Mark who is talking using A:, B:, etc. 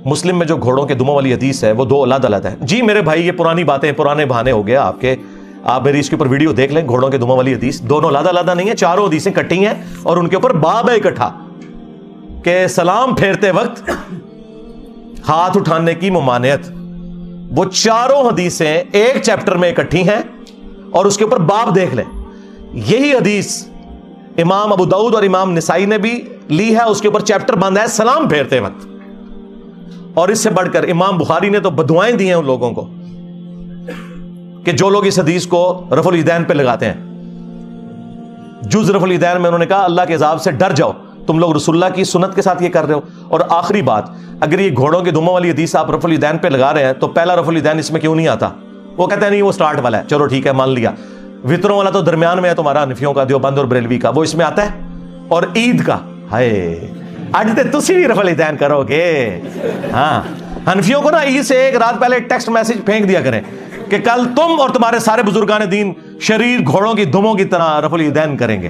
A: مسلم میں جو گھوڑوں کے دموں والی حدیث ہے وہ دو الگ الگ ہے. جی میرے بھائی یہ پرانی باتیں, پرانے بہانے ہو گیا آپ کے, آپ میری اس کے اوپر ویڈیو دیکھ لیں. گھوڑوں کے دموں والی حدیث دونوں علیحدہ علیحدہ نہیں ہے, چاروں حدیثیں کٹی ہیں اور ان کے اوپر باب ہے اکٹھا کہ سلام پھیرتے وقت ہاتھ اٹھانے کی ممانعت. وہ چاروں حدیثیں ایک چیپٹر میں اکٹھی ہیں اور اس کے اوپر باب دیکھ لیں. یہی حدیث امام ابو داؤد اور امام نسائی نے بھی لی ہے, اس کے اوپر چیپٹر بند ہے سلام پھیرتے وقت. اور اس سے بڑھ کر امام بخاری نے تو بدوائیں دی ہیں ان لوگوں کو کہ جو لوگ اس حدیث کو رفع الیدین پہ لگاتے ہیں. جز رفع الیدین میں انہوں نے کہا اللہ کے عذاب سے ڈر جاؤ, تم لوگ رسول اللہ کی سنت کے ساتھ یہ کر رہے ہو. اور آخری بات, اگر یہ گھوڑوں کے دموں والی حدیث آپ رفع الیدین پہ لگا رہے ہیں تو پہلا رفع الیدین اس میں کیوں نہیں آتا؟ وہ کہتے ہیں نہیں وہ سٹارٹ والا ہے, چلو ٹھیک ہے مان لیا. وطروں والا تو درمیان میں ہے تمہارا حنفیوں کا, دیوبند اور بریلوی کا, وہ اس میں آتا ہے. اور عید کا ہائے اج تے تسی بھی رفع الیدین کرو گے. ہاں حنفیوں کو نا عید سے ایک رات پہلے ٹیکسٹ میسج پھینک دیا کریں کہ کل تم اور تمہارے سارے بزرگان دین شریر گھوڑوں کی دموں کی طرح رفع الیدین کریں گے.